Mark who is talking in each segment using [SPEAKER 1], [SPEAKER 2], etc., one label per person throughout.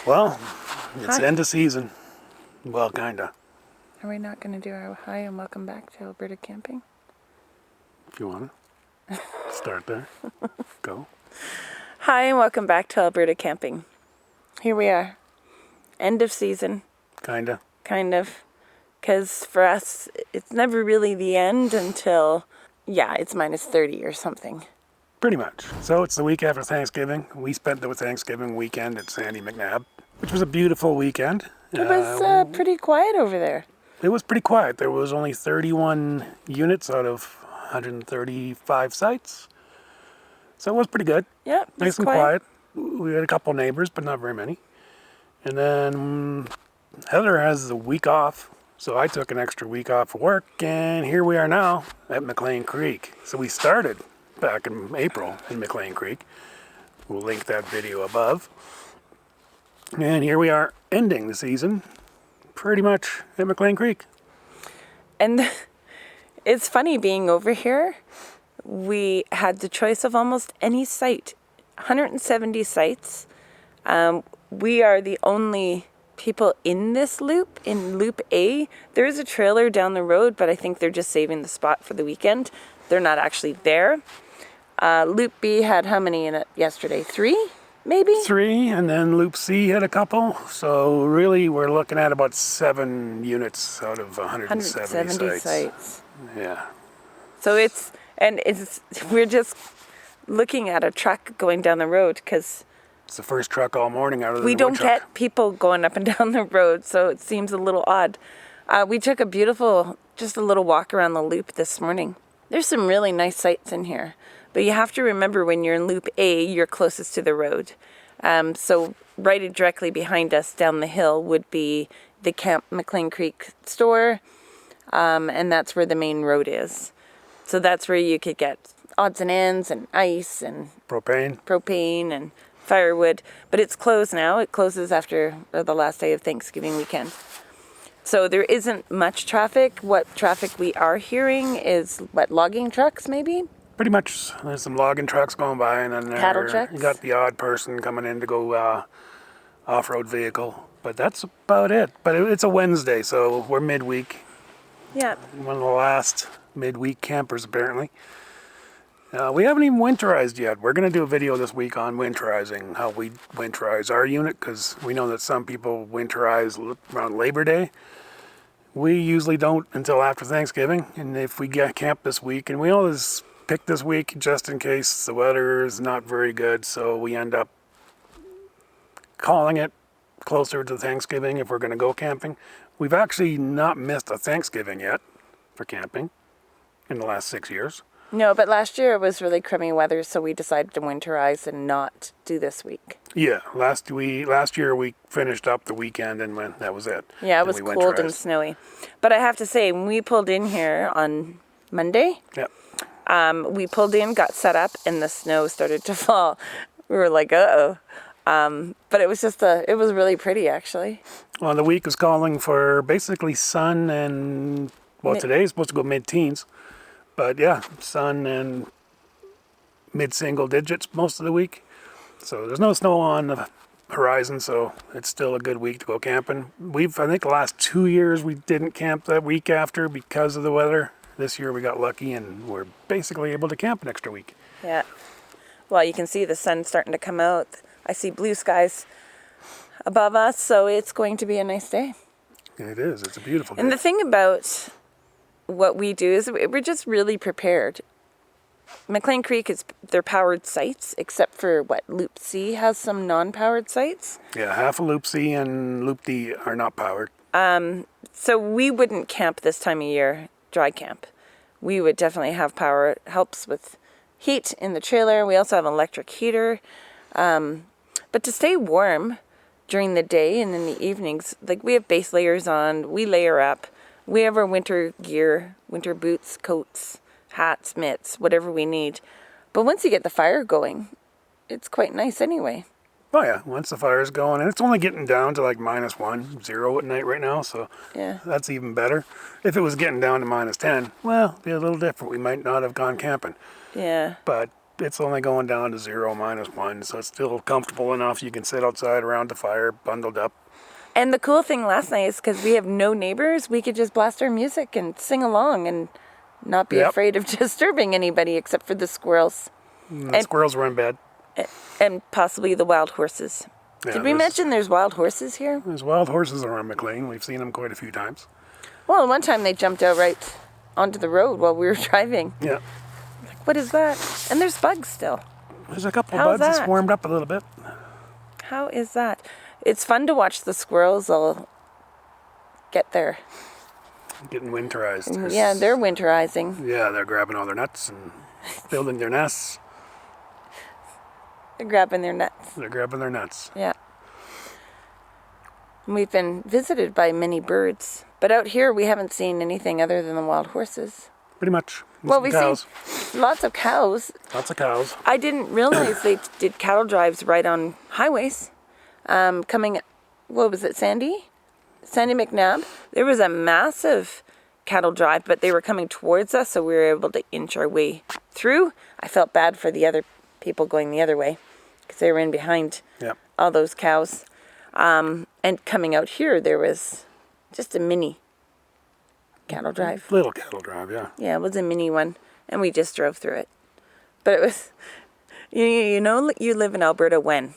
[SPEAKER 1] Well, it's
[SPEAKER 2] Hi.
[SPEAKER 1] end of season. Well, kinda.
[SPEAKER 2] Are we not going to do our hi and welcome back to Alberta camping?
[SPEAKER 1] If you wanna start there, go.
[SPEAKER 2] Hi and welcome back to Alberta camping. Here we are. End of season,
[SPEAKER 1] Kinda.
[SPEAKER 2] kind of. Because for us, it's never really the end until, it's minus 30 or something.
[SPEAKER 1] Pretty much. So it's the week after Thanksgiving. We spent the Thanksgiving weekend at Sandy McNabb, which was a beautiful weekend.
[SPEAKER 2] It was pretty quiet over there.
[SPEAKER 1] It was pretty quiet. There was only 31 units out of 135 sites. So it was pretty good.
[SPEAKER 2] Yeah,
[SPEAKER 1] Nice and quiet. We had a couple neighbors, but not very many. And then Heather has the week off. So I took an extra week off of work, and here we are now at McLean Creek. So we started back in April in McLean Creek. We'll link that video above. And here we are ending the season pretty much at McLean Creek.
[SPEAKER 2] And it's funny being over here. We had the choice of almost any site, 170 sites. We are the only people in this loop, in Loop A. There is a trailer down the road, but I think they're just saving the spot for the weekend. They're not actually there. Loop B had how many in it yesterday? 3, maybe?
[SPEAKER 1] 3, and then Loop C had a couple. So really we're looking at about 7 units out of 170
[SPEAKER 2] sites.
[SPEAKER 1] Yeah.
[SPEAKER 2] So we're just looking at a truck going down the road because
[SPEAKER 1] It's the first truck all morning out of the
[SPEAKER 2] we don't
[SPEAKER 1] truck.
[SPEAKER 2] get people going up and down the road, so it seems a little odd. We took just a little walk around the loop this morning. There's some really nice sites in here, but you have to remember when you're in Loop A, you're closest to the road. So right directly behind us down the hill would be the McLean Creek store, and that's where the main road is. So that's where you could get odds and ends and ice and propane and firewood, but it's closed now. It closes after the last day of Thanksgiving weekend. So there isn't much traffic. What traffic we are hearing is, logging trucks maybe?
[SPEAKER 1] Pretty much. There's some logging trucks going by, and then
[SPEAKER 2] Cattle trucks?
[SPEAKER 1] You got the odd person coming in to go off-road vehicle. But that's about it. But it's a Wednesday, so we're midweek.
[SPEAKER 2] Yeah.
[SPEAKER 1] One of the last midweek campers, apparently. We haven't even winterized yet. We're going to do a video this week on winterizing, how we winterize our unit, because we know that some people winterize around Labor Day. We usually don't until after Thanksgiving, and if we get camp this week, and we always pick this week just in case the weather is not very good, so we end up calling it closer to Thanksgiving if we're going to go camping. We've actually not missed a Thanksgiving yet for camping in the last 6 years.
[SPEAKER 2] No, but last year it was really crummy weather, so we decided to winterize and not do this week.
[SPEAKER 1] Yeah, last year we finished up the weekend and that was it.
[SPEAKER 2] Yeah, it was cold and snowy. But I have to say, when we pulled in here on Monday, we pulled in, got set up, and the snow started to fall. We were like, uh-oh. But it was it was really pretty, actually.
[SPEAKER 1] Well, the week was calling for basically sun and, today is supposed to go mid-teens. But yeah, sun and mid-single digits most of the week. So there's no snow on the horizon, so it's still a good week to go camping. I think the last 2 years we didn't camp that week after because of the weather. This year we got lucky and we're basically able to camp an extra week.
[SPEAKER 2] Yeah. Well, you can see the sun starting to come out. I see blue skies above us, so it's going to be a nice day.
[SPEAKER 1] It is. It's a beautiful day.
[SPEAKER 2] And the thing about what we do is we're just really prepared. McLean Creek they're powered sites, except for Loop C has some non-powered sites.
[SPEAKER 1] Yeah, half of Loop C and Loop D are not powered.
[SPEAKER 2] So we wouldn't camp this time of year, dry camp. We would definitely have power. It helps with heat in the trailer. We also have an electric heater. But to stay warm during the day and in the evenings, we have base layers on, we layer up. We have our winter gear, winter boots, coats, hats, mitts, whatever we need. But once you get the fire going, it's quite nice anyway.
[SPEAKER 1] Oh yeah, once the fire's going, and it's only getting down to -1, 0 at night right now, so
[SPEAKER 2] yeah,
[SPEAKER 1] that's even better. If it was getting down to -10, well, it'd be a little different. We might not have gone camping.
[SPEAKER 2] Yeah.
[SPEAKER 1] But it's only going down to 0, -1, so it's still comfortable enough. You can sit outside around the fire, bundled up.
[SPEAKER 2] And the cool thing last night is because we have no neighbors, we could just blast our music and sing along and not be afraid of disturbing anybody except for the squirrels.
[SPEAKER 1] And the squirrels were in bed.
[SPEAKER 2] And possibly the wild horses.
[SPEAKER 1] Yeah,
[SPEAKER 2] Did we mention there's wild horses here?
[SPEAKER 1] There's wild horses around McLean. We've seen them quite a few times.
[SPEAKER 2] Well, one time they jumped out right onto the road while we were driving.
[SPEAKER 1] Yeah.
[SPEAKER 2] Like, what is that? And there's bugs still.
[SPEAKER 1] There's a couple of bugs that swarmed up a little bit.
[SPEAKER 2] How is that? It's fun to watch the squirrels. They'll get there.
[SPEAKER 1] Getting winterized.
[SPEAKER 2] Yeah, they're winterizing.
[SPEAKER 1] Yeah, they're grabbing all their nuts and building their nests.
[SPEAKER 2] They're grabbing their nuts.
[SPEAKER 1] They're grabbing their nuts.
[SPEAKER 2] Yeah. We've been visited by many birds. But out here, we haven't seen anything other than the wild horses.
[SPEAKER 1] Pretty much.
[SPEAKER 2] Well, we've seen lots of cows.
[SPEAKER 1] Lots of cows.
[SPEAKER 2] I didn't realize they did cattle drives right on highways. Coming, what was it, Sandy McNabb? There was a massive cattle drive, but they were coming towards us, so we were able to inch our way through. I felt bad for the other people going the other way because they were in behind all those cows. And coming out here, there was just a mini cattle drive.
[SPEAKER 1] Little cattle drive, yeah.
[SPEAKER 2] Yeah, it was a mini one, and we just drove through it. But it was, you know, you live in Alberta when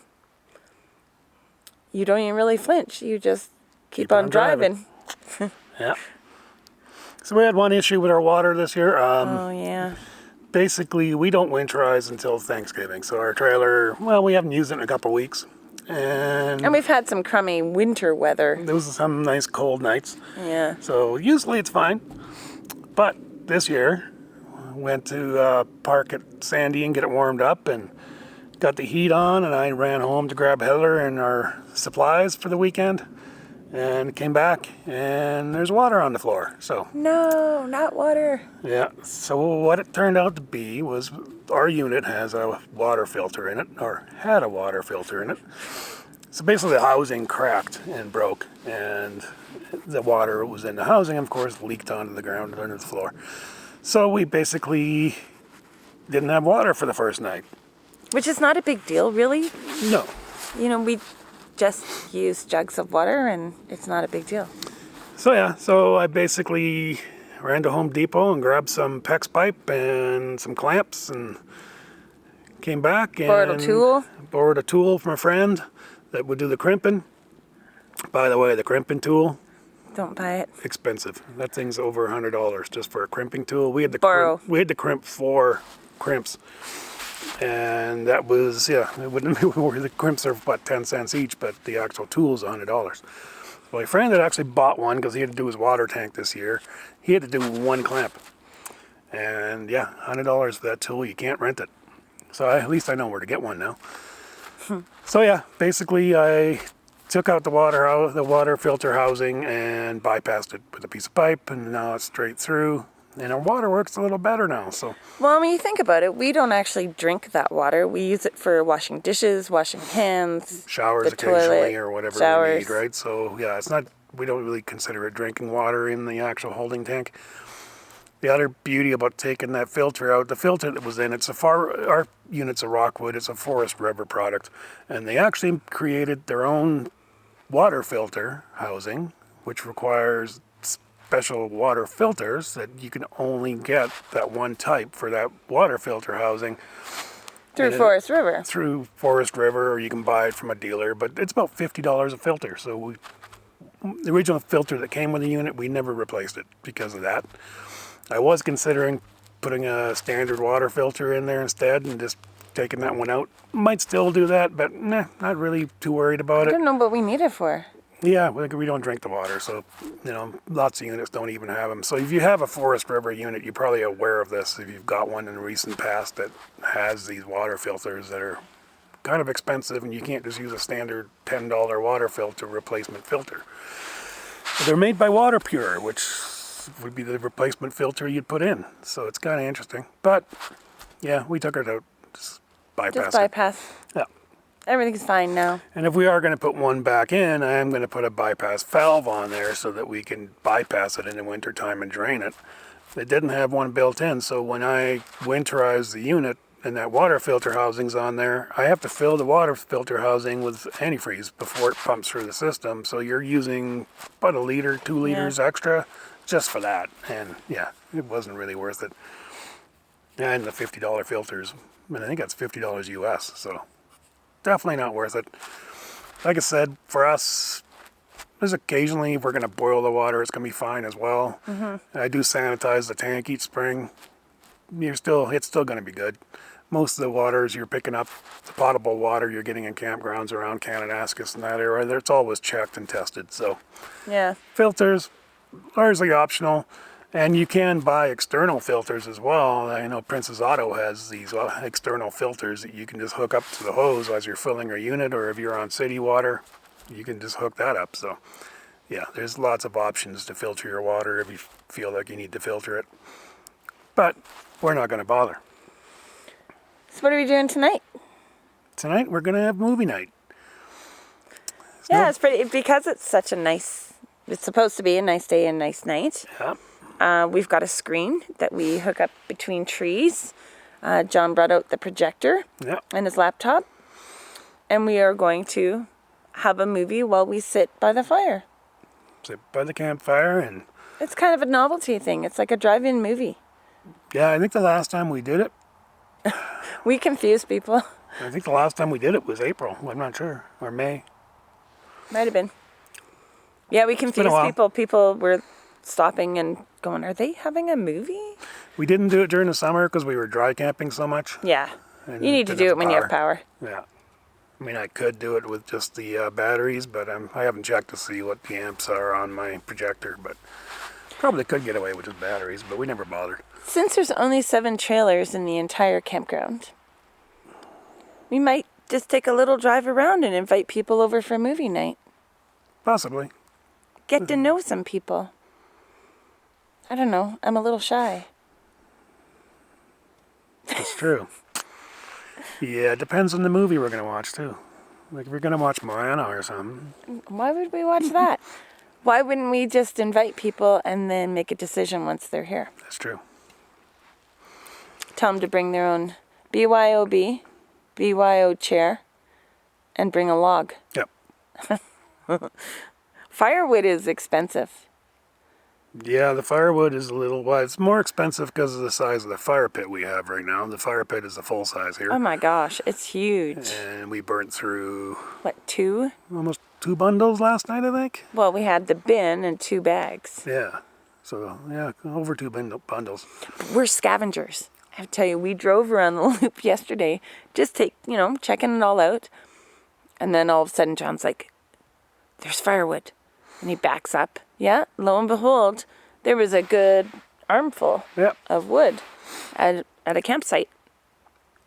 [SPEAKER 2] you don't even really flinch. You just keep on driving.
[SPEAKER 1] Yeah. So we had one issue with our water this year.
[SPEAKER 2] Oh, yeah.
[SPEAKER 1] Basically, we don't winterize until Thanksgiving. So our trailer, well, we haven't used it in a couple of weeks. And
[SPEAKER 2] we've had some crummy winter weather.
[SPEAKER 1] There was some nice cold nights.
[SPEAKER 2] Yeah.
[SPEAKER 1] So usually it's fine. But this year, went to park at Sandy and get it warmed up and got the heat on, and I ran home to grab Heather and our supplies for the weekend and came back and there's water on the floor. So
[SPEAKER 2] no, not water.
[SPEAKER 1] Yeah. So what it turned out to be was our unit has a water filter in it, or had a water filter in it. So basically the housing cracked and broke, and the water was in the housing, of course, leaked onto the ground and under the floor. So we basically didn't have water for the first night.
[SPEAKER 2] Which is not a big deal, really.
[SPEAKER 1] No.
[SPEAKER 2] You know, we just use jugs of water and it's not a big deal.
[SPEAKER 1] So I basically ran to Home Depot and grabbed some PEX pipe and some clamps and came back and borrowed a tool from a friend that would do the crimping. By the way, the crimping tool,
[SPEAKER 2] don't buy it.
[SPEAKER 1] Expensive. That thing's over $100 just for a crimping tool. We had to crimp 4 crimps. And that was, it wouldn't be where the crimps are, what, 10 cents each, but the actual tool's $100. Well, my friend had actually bought one because he had to do his water tank this year. He had to do 1 clamp. And $100 for that tool. You can't rent it. So at least I know where to get one now. So basically I took out the water filter housing and bypassed it with a piece of pipe, and now it's straight through. And our water works a little better now. So.
[SPEAKER 2] Well, when you think about it, we don't actually drink that water. We use it for washing dishes, washing hands,
[SPEAKER 1] showers occasionally, or whatever we need, right? So it's not. We don't really consider it drinking water in the actual holding tank. The other beauty about taking that filter out, the filter that was in, our unit's a Rockwood. It's a Forest River product, and they actually created their own water filter housing, which requires special water filters that you can only get that one type for that water filter housing.
[SPEAKER 2] Through Forest River.
[SPEAKER 1] Through Forest River, or you can buy it from a dealer, but it's about $50 a filter. So the original filter that came with the unit, we never replaced it because of that. I was considering putting a standard water filter in there instead and just taking that one out. Might still do that, but not really too worried about it.
[SPEAKER 2] I don't know what we need it for.
[SPEAKER 1] Yeah, we don't drink the water, so, lots of units don't even have them. So if you have a Forest River unit, you're probably aware of this if you've got one in the recent past that has these water filters that are kind of expensive, and you can't just use a standard $10 water filter replacement filter. But they're made by Water Pure, which would be the replacement filter you'd put in. So it's kind of interesting. But, we took it out. Just bypass. Yeah.
[SPEAKER 2] Everything's fine now.
[SPEAKER 1] And if we are going to put one back in, I am going to put a bypass valve on there so that we can bypass it in the wintertime and drain it. It didn't have one built in, so when I winterized the unit and that water filter housing's on there, I have to fill the water filter housing with antifreeze before it pumps through the system. So you're using about 1 liter, 2 liters extra just for that. And yeah, it wasn't really worth it. And the $50 filters, I think that's $50 US. So definitely not worth it. Like I said, for us, there's occasionally if we're going to boil the water, it's going to be fine as well. I do sanitize the tank each spring. It's still going to be good. Most of the waters you're picking up, the potable water you're getting in campgrounds around Kananaskis and that area, it's always checked and tested. So
[SPEAKER 2] Yeah.
[SPEAKER 1] filters, largely optional. And you can buy external filters as well. I know Princess Auto has these external filters that you can just hook up to the hose as you're filling your unit, or if you're on city water, you can just hook that up. So yeah, there's lots of options to filter your water if you feel like you need to filter it. But we're not going to bother.
[SPEAKER 2] So what are we doing tonight?
[SPEAKER 1] Tonight we're going to have movie night.
[SPEAKER 2] Yeah, it's pretty, because it's such a nice, it's supposed to be a nice day and nice night.
[SPEAKER 1] Yeah.
[SPEAKER 2] We've got a screen that we hook up between trees. John brought out the projector and his laptop. And we are going to have a movie while we sit by the fire.
[SPEAKER 1] Sit by the campfire and...
[SPEAKER 2] It's kind of a novelty thing. It's like a drive-in movie.
[SPEAKER 1] Yeah, I think the last time we did it...
[SPEAKER 2] We confuse people.
[SPEAKER 1] I think the last time we did it was April. I'm not sure. Or May.
[SPEAKER 2] Might have been. Yeah, we confused people. People were stopping and going, are they having a movie?
[SPEAKER 1] We didn't do it during the summer because we were dry camping so much.
[SPEAKER 2] Yeah.
[SPEAKER 1] And
[SPEAKER 2] You need to do it when you have power.
[SPEAKER 1] Yeah. I mean, I could do it with just the batteries, but I haven't checked to see what the amps are on my projector, but probably could get away with just batteries, but we never bothered.
[SPEAKER 2] Since there's only 7 trailers in the entire campground, we might just take a little drive around and invite people over for movie night.
[SPEAKER 1] Possibly.
[SPEAKER 2] Get to know some people. I don't know. I'm a little shy.
[SPEAKER 1] That's true. Yeah, it depends on the movie we're going to watch, too. Like, if we're going to watch Moana or something.
[SPEAKER 2] Why would we watch that? Why wouldn't we just invite people and then make a decision once they're here?
[SPEAKER 1] That's true.
[SPEAKER 2] Tell them to bring their own BYOB, BYO chair, and bring a log.
[SPEAKER 1] Yep.
[SPEAKER 2] Firewood is expensive.
[SPEAKER 1] Yeah, the firewood is a little... Well, it's more expensive because of the size of the fire pit we have right now. The fire pit is the full size here.
[SPEAKER 2] Oh my gosh, it's huge.
[SPEAKER 1] And we burnt through...
[SPEAKER 2] What, 2?
[SPEAKER 1] Almost 2 bundles last night, I think.
[SPEAKER 2] Well, we had the bin and 2 bags.
[SPEAKER 1] Yeah. So, yeah, over 2 bundles.
[SPEAKER 2] We're scavengers. I tell you, we drove around the loop yesterday, just checking it all out. And then all of a sudden, John's like, there's firewood. And he backs up. Yeah, lo and behold, there was a good armful of wood at a campsite.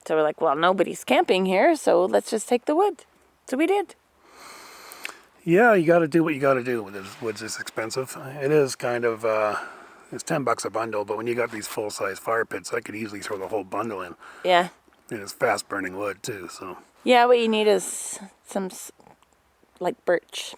[SPEAKER 2] So we're like, well, nobody's camping here, so let's just take the wood. So we did.
[SPEAKER 1] Yeah, you got to do what you got to do. Wood's is expensive. It is kind of, it's $10 a bundle, but when you got these full-size fire pits, I could easily throw the whole bundle in.
[SPEAKER 2] Yeah.
[SPEAKER 1] And it's fast-burning wood, too, so.
[SPEAKER 2] Yeah, what you need is some, like, birch.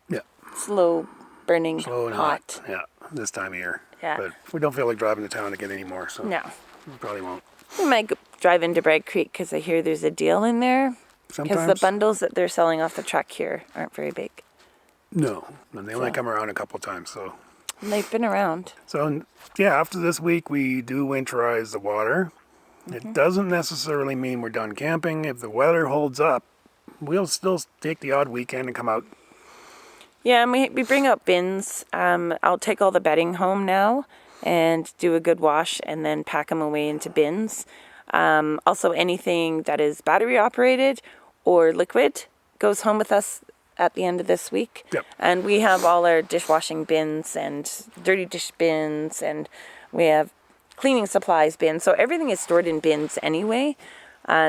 [SPEAKER 1] Yeah.
[SPEAKER 2] Slow and
[SPEAKER 1] hot. Yeah, this time of year.
[SPEAKER 2] Yeah.
[SPEAKER 1] But we don't feel like driving to town again anymore, so.
[SPEAKER 2] No.
[SPEAKER 1] We probably won't.
[SPEAKER 2] We might drive into Bragg Creek because I hear there's a deal in there. Because the bundles that they're selling off the truck here aren't very big.
[SPEAKER 1] No, and they only come around a couple times, so.
[SPEAKER 2] And they've been around.
[SPEAKER 1] So, yeah, after this week, we do winterize the water. It doesn't necessarily mean we're done camping. If the weather holds up, we'll still take the odd weekend and come out.
[SPEAKER 2] Yeah, and we bring out bins. I'll take all the bedding home now and do a good wash and then pack them away into bins. Also, anything that is battery operated or liquid goes home with us at the end of this week.
[SPEAKER 1] Yep.
[SPEAKER 2] And we have all our dishwashing bins and dirty dish bins, and we have cleaning supplies bins. So everything is stored in bins anyway.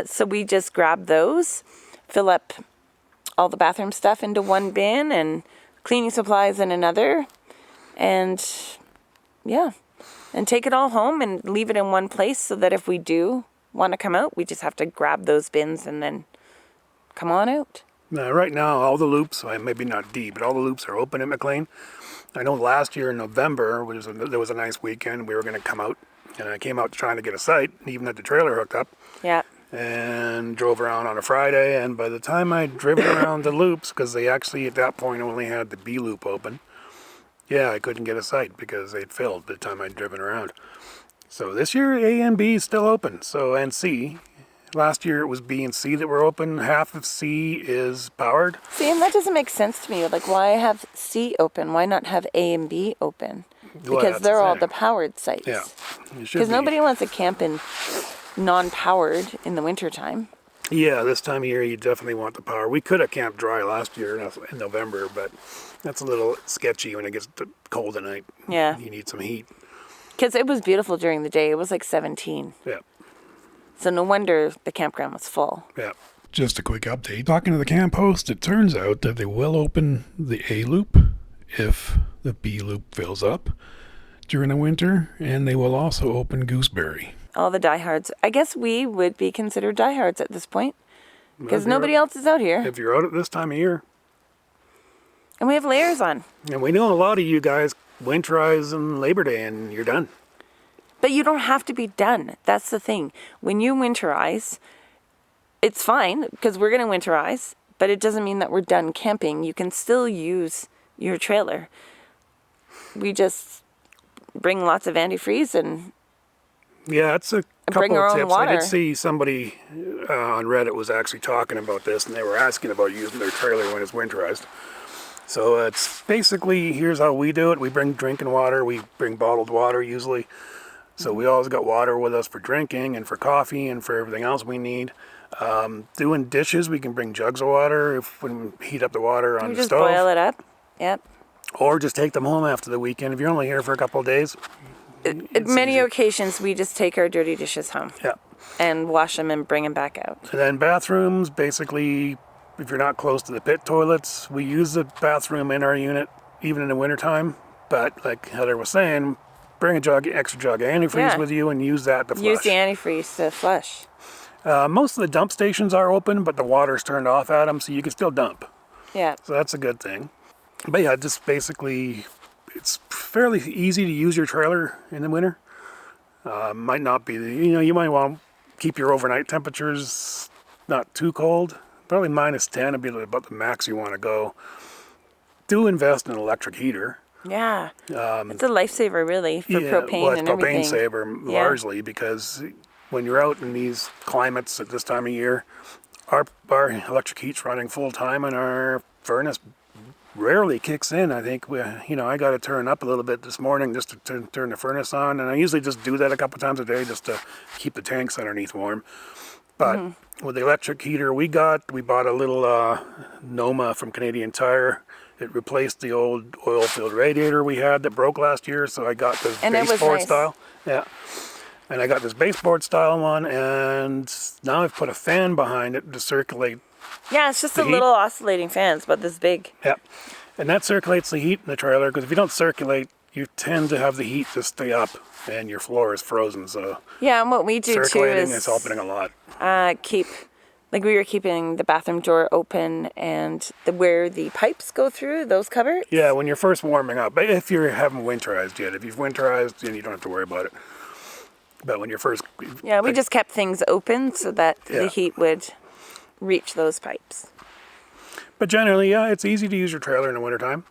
[SPEAKER 2] So we just grab those, fill up all the bathroom stuff into one bin and cleaning supplies in another, and take it all home and leave it in one place so that if we do want to come out, we just have to grab those bins and then come on out.
[SPEAKER 1] Now, right now, all the loops, maybe not deep, but all the loops are open at McLean. I know last year in November, there was a nice weekend. We were going to come out, and I came out trying to get a site, even had the trailer hooked up.
[SPEAKER 2] Yeah.
[SPEAKER 1] and drove around on a Friday. And by the time I'd driven around the loops, because they actually at that point only had the B loop open, yeah, I couldn't get a sight because they'd filled by the time I'd driven around. So this year A and B is still open. So and C. Last year it was B and C that were open. Half of C is powered.
[SPEAKER 2] See, and that doesn't make sense to me. Like, why have C open? Why not have A and B open?
[SPEAKER 1] Well,
[SPEAKER 2] Because
[SPEAKER 1] that's
[SPEAKER 2] they're
[SPEAKER 1] the
[SPEAKER 2] all
[SPEAKER 1] thing.
[SPEAKER 2] the powered sites.
[SPEAKER 1] Yeah. It should
[SPEAKER 2] Because
[SPEAKER 1] be.
[SPEAKER 2] nobody wants to camp in non-powered in the wintertime.
[SPEAKER 1] Yeah, this time of year you definitely want the power. We could have camped dry last year in November, but that's a little sketchy when it gets cold at night.
[SPEAKER 2] Yeah.
[SPEAKER 1] You need some heat.
[SPEAKER 2] Because it was beautiful during the day. It was like 17.
[SPEAKER 1] Yeah.
[SPEAKER 2] So no wonder the campground was full.
[SPEAKER 1] Yeah. Just a quick update. Talking to the camp host, it turns out that they will open the A loop if the B loop fills up during the winter, and they will also open Gooseberry.
[SPEAKER 2] All the diehards. I guess we would be considered diehards at this point. Because
[SPEAKER 1] Well,
[SPEAKER 2] nobody else is out here.
[SPEAKER 1] If you're out at this time of year,
[SPEAKER 2] And we have layers on.
[SPEAKER 1] and we know a lot of you guys winterize on Labor Day and you're done.
[SPEAKER 2] But you don't have to be done. That's the thing. When you winterize, it's fine because we're going to winterize, but it doesn't mean that we're done camping. You can still use your trailer. We just bring lots of antifreeze and
[SPEAKER 1] Yeah, it's a
[SPEAKER 2] bring
[SPEAKER 1] couple
[SPEAKER 2] our
[SPEAKER 1] of
[SPEAKER 2] own
[SPEAKER 1] tips.
[SPEAKER 2] water.
[SPEAKER 1] I did see somebody on Reddit was actually talking about this, and they were asking about using their trailer when it's winterized. So it's basically, here's how we do it. We bring drinking water. We bring bottled water usually. So we always got water with us for drinking and for coffee and for everything else we need. Doing dishes, we can bring jugs of water if we heat up the water on
[SPEAKER 2] we
[SPEAKER 1] the
[SPEAKER 2] just
[SPEAKER 1] stove.
[SPEAKER 2] boil it up. Yep.
[SPEAKER 1] Or just take them home after the weekend. If you're only here for a couple of days.
[SPEAKER 2] Many
[SPEAKER 1] easy.
[SPEAKER 2] occasions, we just take our dirty dishes home
[SPEAKER 1] Yeah.
[SPEAKER 2] and wash them and bring them back out.
[SPEAKER 1] And then bathrooms, basically, if you're not close to the pit toilets, we use the bathroom in our unit even in the wintertime. But like Heather was saying, bring a extra jug of antifreeze
[SPEAKER 2] Yeah.
[SPEAKER 1] with you and use that to flush.
[SPEAKER 2] Use the antifreeze to flush.
[SPEAKER 1] Most of the dump stations are open, but the water's turned off at them, so you can still dump.
[SPEAKER 2] Yeah.
[SPEAKER 1] So that's a good thing. But yeah, just basically, it's fairly easy to use your trailer in the winter. Might not be, you might want to keep your overnight temperatures not too cold. Probably -10 would be about the max you want to go. Do invest in an electric heater.
[SPEAKER 2] Yeah. It's a lifesaver, really, for propane
[SPEAKER 1] well, it's
[SPEAKER 2] and
[SPEAKER 1] propane
[SPEAKER 2] everything.
[SPEAKER 1] saver
[SPEAKER 2] Yeah.
[SPEAKER 1] largely because when you're out in these climates at this time of year, our electric heat's running full time and our furnace rarely kicks in. I think I got to turn up a little bit this morning just to turn the furnace on, and I usually just do that a couple times a day just to keep the tanks underneath warm. But with the electric heater we bought a little Noma from Canadian Tire. It replaced the old oil-filled radiator we had that broke last year, so I got this
[SPEAKER 2] And it was
[SPEAKER 1] baseboard
[SPEAKER 2] nice.
[SPEAKER 1] style. Yeah. And I got this baseboard style one, and now I've put a fan behind it to circulate.
[SPEAKER 2] Yeah, it's just
[SPEAKER 1] The
[SPEAKER 2] a
[SPEAKER 1] heat?
[SPEAKER 2] little oscillating fan. It's about this big.
[SPEAKER 1] Yeah. And that circulates the heat in the trailer, because if you don't circulate, you tend to have the heat just stay up, and your floor is frozen. So
[SPEAKER 2] Yeah, and what we do too
[SPEAKER 1] circulating
[SPEAKER 2] is
[SPEAKER 1] is helping a lot.
[SPEAKER 2] we were keeping the bathroom door open and where the pipes go through, those cupboards.
[SPEAKER 1] Yeah, when you're first warming up, if you haven't winterized yet. If you've winterized, then you don't have to worry about it. But when you're first...
[SPEAKER 2] Yeah, we just kept things open so that
[SPEAKER 1] Yeah.
[SPEAKER 2] the heat would reach those pipes.
[SPEAKER 1] But generally, yeah, it's easy to use your trailer in the wintertime.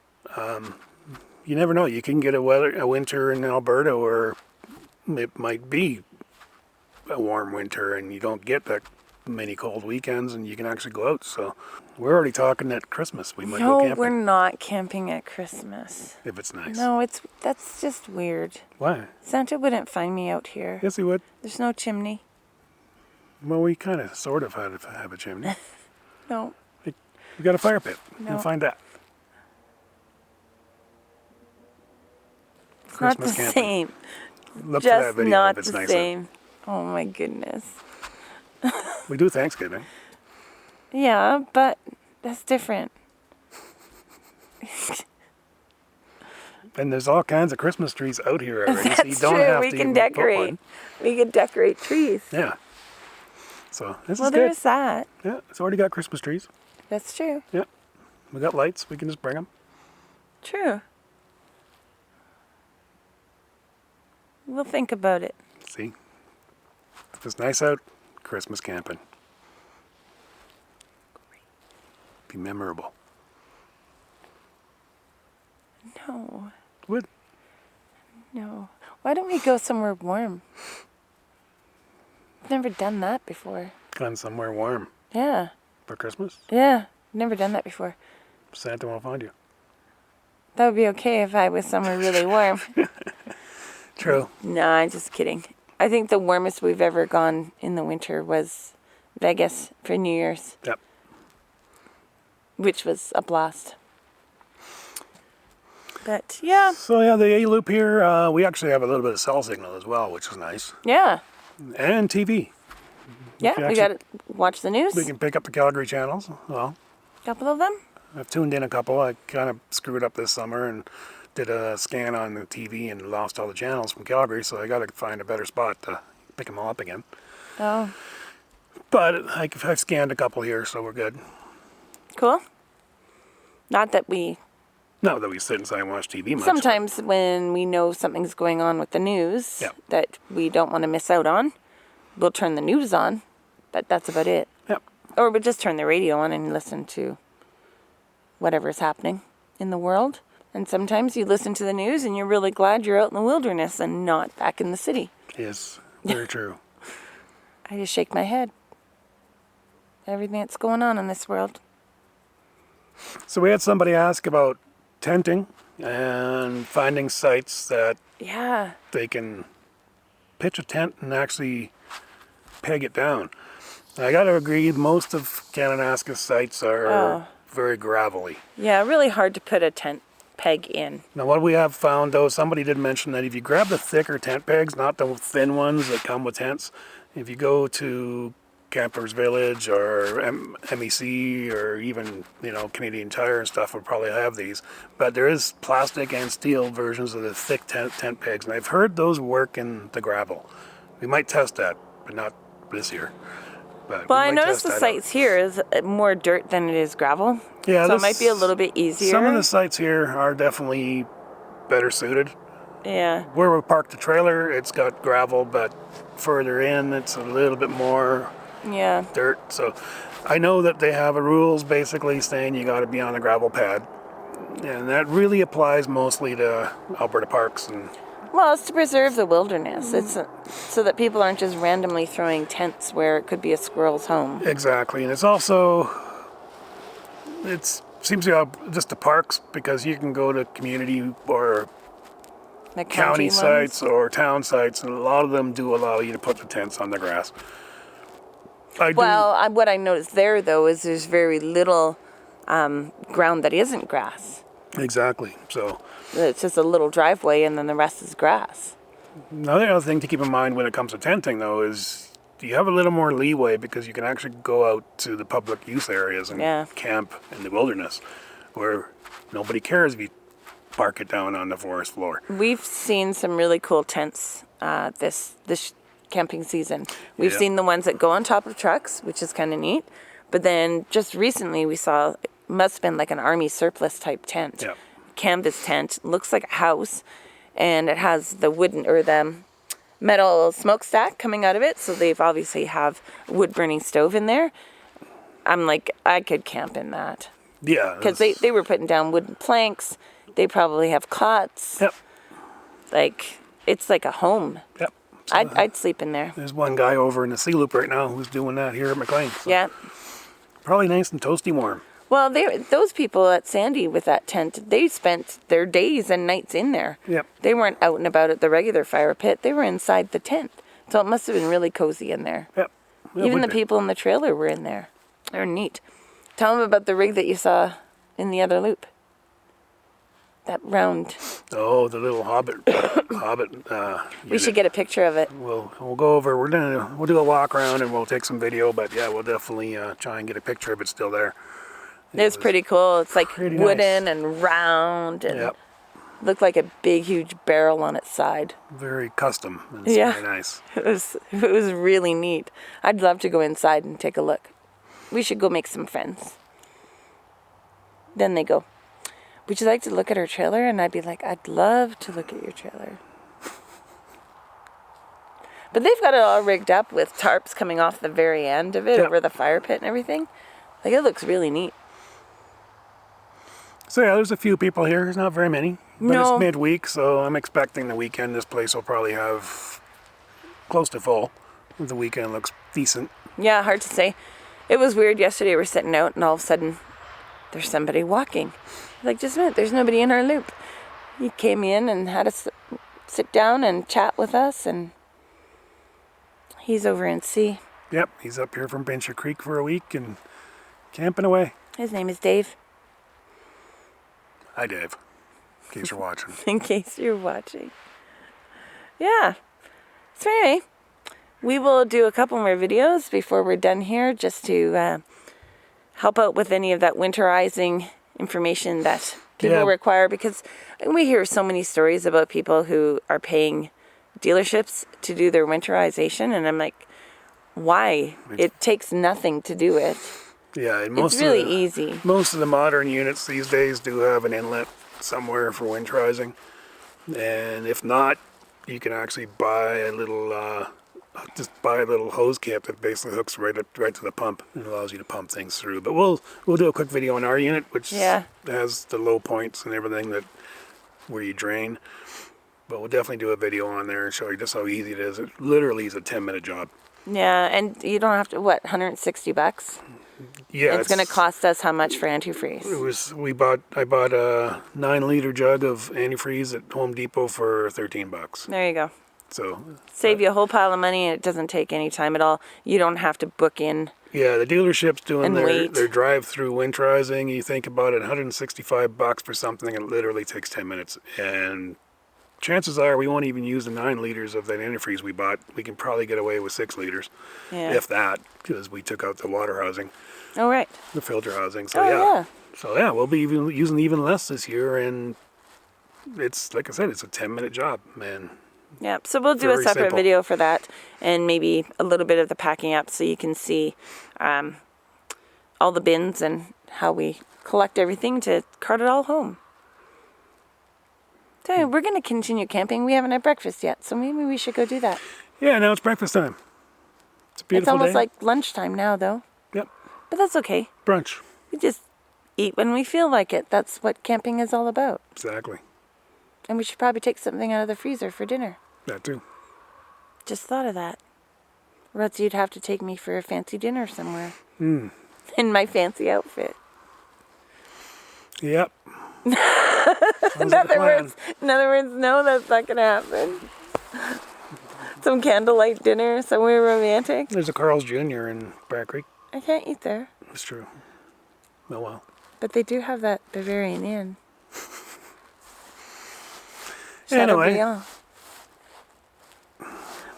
[SPEAKER 1] You never know. You can get a winter in Alberta where it might be a warm winter and you don't get that many cold weekends and you can actually go out. So we're already talking at Christmas. We might go
[SPEAKER 2] No,
[SPEAKER 1] camping
[SPEAKER 2] we're not camping at Christmas.
[SPEAKER 1] if it's nice.
[SPEAKER 2] No, that's just weird.
[SPEAKER 1] Why?
[SPEAKER 2] Santa wouldn't find me out here.
[SPEAKER 1] Yes, he would.
[SPEAKER 2] There's no chimney.
[SPEAKER 1] Well, we kind of sort of have a chimney.
[SPEAKER 2] No.
[SPEAKER 1] We got a fire pit.
[SPEAKER 2] No.
[SPEAKER 1] You'll find that.
[SPEAKER 2] It's not the
[SPEAKER 1] Christmas camping.
[SPEAKER 2] same.
[SPEAKER 1] Look for that
[SPEAKER 2] Just
[SPEAKER 1] video
[SPEAKER 2] not
[SPEAKER 1] if it's
[SPEAKER 2] the
[SPEAKER 1] nice.
[SPEAKER 2] same. Oh my goodness.
[SPEAKER 1] We do Thanksgiving.
[SPEAKER 2] Yeah, but that's different.
[SPEAKER 1] And there's all kinds of Christmas trees out here already.
[SPEAKER 2] That's
[SPEAKER 1] so you don't
[SPEAKER 2] true.
[SPEAKER 1] have
[SPEAKER 2] We
[SPEAKER 1] to
[SPEAKER 2] can
[SPEAKER 1] even put
[SPEAKER 2] decorate.
[SPEAKER 1] one.
[SPEAKER 2] We can decorate trees.
[SPEAKER 1] Yeah. So this
[SPEAKER 2] Well,
[SPEAKER 1] is good.
[SPEAKER 2] there's that.
[SPEAKER 1] Yeah, it's already got Christmas trees.
[SPEAKER 2] That's true.
[SPEAKER 1] Yeah. We got lights. We can just bring them.
[SPEAKER 2] True. We'll think about it.
[SPEAKER 1] See? If it's nice out, Christmas camping. Be memorable.
[SPEAKER 2] No.
[SPEAKER 1] What?
[SPEAKER 2] No. Why don't we go somewhere warm? I've never done that before.
[SPEAKER 1] Gone somewhere warm
[SPEAKER 2] Yeah.
[SPEAKER 1] for Christmas?
[SPEAKER 2] Yeah. Never done that before.
[SPEAKER 1] Santa won't find you.
[SPEAKER 2] That would be okay if I was somewhere really warm.
[SPEAKER 1] True.
[SPEAKER 2] No, I'm just kidding. I think the warmest we've ever gone in the winter was Vegas for New Year's.
[SPEAKER 1] Yep.
[SPEAKER 2] Which was a blast. But yeah.
[SPEAKER 1] So yeah, the A-loop here, we actually have a little bit of cell signal as well, which is nice.
[SPEAKER 2] Yeah.
[SPEAKER 1] And TV.
[SPEAKER 2] Yeah, we got to watch the news.
[SPEAKER 1] We can pick up the Calgary channels. Well,
[SPEAKER 2] A couple of them.
[SPEAKER 1] I've tuned in a couple. I kind of screwed up this summer and did a scan on the TV and lost all the channels from Calgary, so I got to find a better spot to pick them all up again.
[SPEAKER 2] Oh.
[SPEAKER 1] But I've scanned a couple here, so we're good.
[SPEAKER 2] Cool. Not that we...
[SPEAKER 1] Not that we sit inside and watch TV much.
[SPEAKER 2] Sometimes when we know something's going on with the news that we don't want to miss out on, we'll turn the news on, but that's about it.
[SPEAKER 1] Yep.
[SPEAKER 2] Or we'll just turn the radio on and listen to whatever's happening in the world. And sometimes you listen to the news and you're really glad you're out in the wilderness and not back in the city.
[SPEAKER 1] Yes, very true.
[SPEAKER 2] I just shake my head. Everything that's going on in this world.
[SPEAKER 1] So we had somebody ask about tenting and finding sites that
[SPEAKER 2] Yeah.
[SPEAKER 1] they can pitch a tent and actually peg it down. I got to agree, most of Kananaskis sites are very gravelly.
[SPEAKER 2] Yeah, really hard to put a tent peg in.
[SPEAKER 1] Now what we have found though, somebody did mention that if you grab the thicker tent pegs, not the thin ones that come with tents, if you go to Campers Village or MEC or even, Canadian Tire and stuff will probably have these. But there is plastic and steel versions of the thick tent pegs, and I've heard those work in the gravel. We might test that, but not this year. But
[SPEAKER 2] Well, I noticed the sites here is more dirt than it is gravel.
[SPEAKER 1] Yeah,
[SPEAKER 2] so it might be a little bit easier.
[SPEAKER 1] Some of the sites here are definitely better suited.
[SPEAKER 2] Yeah.
[SPEAKER 1] Where we parked the trailer, it's got gravel, but further in, it's a little bit more dirt. So I know that they have a rules basically saying you got to be on a gravel pad. And that really applies mostly to Alberta parks.
[SPEAKER 2] Well, it's to preserve the wilderness. It's so that people aren't just randomly throwing tents where it could be a squirrel's home.
[SPEAKER 1] Exactly. And it's also, seems to be just the parks, because you can go to community or
[SPEAKER 2] The
[SPEAKER 1] county
[SPEAKER 2] ones.
[SPEAKER 1] sites or town sites, and a lot of them do allow you to put the tents on the grass.
[SPEAKER 2] What I noticed there, though, is there's very little ground that isn't grass.
[SPEAKER 1] Exactly. So
[SPEAKER 2] It's just a little driveway, and then the rest is grass.
[SPEAKER 1] another other thing to keep in mind when it comes to tenting, though, is you have a little more leeway because you can actually go out to the public use areas and camp in the wilderness, where nobody cares if you park it down on the forest floor.
[SPEAKER 2] We've seen some really cool tents this camping season. We've seen the ones that go on top of trucks, which is kind of neat. But then just recently we saw, it must have been like an army surplus type tent.
[SPEAKER 1] Yeah.
[SPEAKER 2] Canvas tent, looks like a house, and it has the wooden or the metal smokestack coming out of it. So they've obviously have a wood burning stove in there. I'm like, I could camp in that.
[SPEAKER 1] Yeah.
[SPEAKER 2] Because they were putting down wooden planks. They probably have cots.
[SPEAKER 1] Yep.
[SPEAKER 2] Like, it's like a home.
[SPEAKER 1] Yep. So
[SPEAKER 2] I'd sleep in there.
[SPEAKER 1] there's one guy over in the Sea Loop right now who's doing that here at McLean. So
[SPEAKER 2] Yeah.
[SPEAKER 1] probably nice and toasty warm.
[SPEAKER 2] Well, those people at Sandy with that tent, they spent their days and nights in there.
[SPEAKER 1] Yep.
[SPEAKER 2] They weren't out and about at the regular fire pit. They were inside the tent. So it must have been really cozy in there.
[SPEAKER 1] Yep. It
[SPEAKER 2] Even
[SPEAKER 1] would
[SPEAKER 2] the
[SPEAKER 1] be.
[SPEAKER 2] people in the trailer were in there. They're neat. Tell them about the rig that you saw in the other loop. That round.
[SPEAKER 1] Oh, the little hobbit.
[SPEAKER 2] We should get a picture of it.
[SPEAKER 1] We'll go over. We'll do a walk around and we'll take some video. But yeah, we'll definitely try and get a picture of it still there.
[SPEAKER 2] It's pretty cool. It's like
[SPEAKER 1] pretty
[SPEAKER 2] wooden
[SPEAKER 1] nice.
[SPEAKER 2] and round and
[SPEAKER 1] Yep.
[SPEAKER 2] looked like a big, huge barrel on its side.
[SPEAKER 1] Very custom. It's
[SPEAKER 2] Yeah.
[SPEAKER 1] very nice.
[SPEAKER 2] It was really neat. I'd love to go inside and take a look. We should go make some friends. Then they go, would you like to look at our trailer? And I'd be like, I'd love to look at your trailer. But But they've got it all rigged up with tarps coming off the very end of it
[SPEAKER 1] Yep.
[SPEAKER 2] over the fire pit and everything. Like, it looks really neat.
[SPEAKER 1] So yeah, there's a few people here. There's not very many. But
[SPEAKER 2] No.
[SPEAKER 1] it's midweek, so I'm expecting the weekend this place will probably have close to full. The weekend looks decent.
[SPEAKER 2] Yeah, hard to say. It was weird yesterday. We're sitting out and all of a sudden there's somebody walking. Like, just a minute, there's nobody in our loop. He came in and had us sit down and chat with us, and he's over in C.
[SPEAKER 1] Yep, he's up here from Bragg Creek for a week and camping away.
[SPEAKER 2] His name is Dave,
[SPEAKER 1] Hi, Dave. In case you're watching.
[SPEAKER 2] in case you're watching. Yeah. So anyway, we will do a couple more videos before we're done here, just to help out with any of that winterizing information that people require, because we hear so many stories about people who are paying dealerships to do their winterization, and I'm like, why? It takes nothing to do it.
[SPEAKER 1] Yeah, and
[SPEAKER 2] It's really easy.
[SPEAKER 1] Most of the modern units these days do have an inlet somewhere for winterizing, and if not, you can actually buy a little hose cap that basically hooks right to the pump and allows you to pump things through. But we'll do a quick video on our unit, which has the low points and everything where you drain. But we'll definitely do a video on there and show you just how easy it is. It literally is a 10-minute job.
[SPEAKER 2] Yeah, and you don't have to, what, $160?
[SPEAKER 1] Yeah,
[SPEAKER 2] it's going to cost us how much for antifreeze?
[SPEAKER 1] I bought a 9-liter jug of antifreeze at Home Depot for $13.
[SPEAKER 2] There you go.
[SPEAKER 1] So
[SPEAKER 2] save you a whole pile of money, and it doesn't take any time at all. You don't have to book in.
[SPEAKER 1] Yeah, the dealership's doing
[SPEAKER 2] wait.
[SPEAKER 1] their drive-through winterizing. You think about it, $165 for something, it literally takes 10 minutes. And chances are we won't even use the 9 liters of that antifreeze we bought. We can probably get away with 6 liters, if that, because we took out the water housing.
[SPEAKER 2] Oh, right.
[SPEAKER 1] The filter housing. So
[SPEAKER 2] yeah.
[SPEAKER 1] So yeah, we'll be using even less this year, and it's, like I said, it's a 10-minute job, man.
[SPEAKER 2] Yeah, so we'll do a separate video for that, and maybe a little bit of the packing up, so you can see all the bins and how we collect everything to cart it all home. So we're going to continue camping. We haven't had breakfast yet, so maybe we should go do that.
[SPEAKER 1] Yeah, now it's breakfast time. It's a beautiful
[SPEAKER 2] It's almost
[SPEAKER 1] day.
[SPEAKER 2] like lunchtime now, though.
[SPEAKER 1] Yep.
[SPEAKER 2] But that's okay.
[SPEAKER 1] Brunch.
[SPEAKER 2] We just eat when we feel like it. That's what camping is all about.
[SPEAKER 1] Exactly.
[SPEAKER 2] And we should probably take something out of the freezer for dinner.
[SPEAKER 1] That too.
[SPEAKER 2] Just thought of that. Or else you'd have to take me for a fancy dinner somewhere. In my fancy outfit.
[SPEAKER 1] Yep.
[SPEAKER 2] In other words, no, that's not going to happen. Some candlelight dinner, somewhere romantic.
[SPEAKER 1] There's a Carl's Jr. in Bragg Creek.
[SPEAKER 2] I can't eat there.
[SPEAKER 1] That's true. Oh well.
[SPEAKER 2] But they do have that Bavarian Inn.
[SPEAKER 1] Anyway.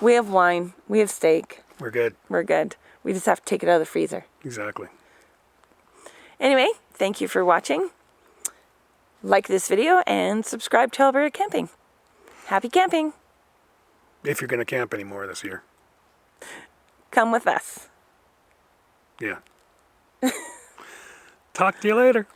[SPEAKER 2] We have wine. We have steak.
[SPEAKER 1] We're good.
[SPEAKER 2] We're good. We just have to take it out of the freezer.
[SPEAKER 1] Exactly.
[SPEAKER 2] Anyway, thank you for watching. Like this video and subscribe to Alberta Camping. Happy camping.
[SPEAKER 1] If you're going to camp anymore this year.
[SPEAKER 2] Come with us.
[SPEAKER 1] Yeah. Talk to you later.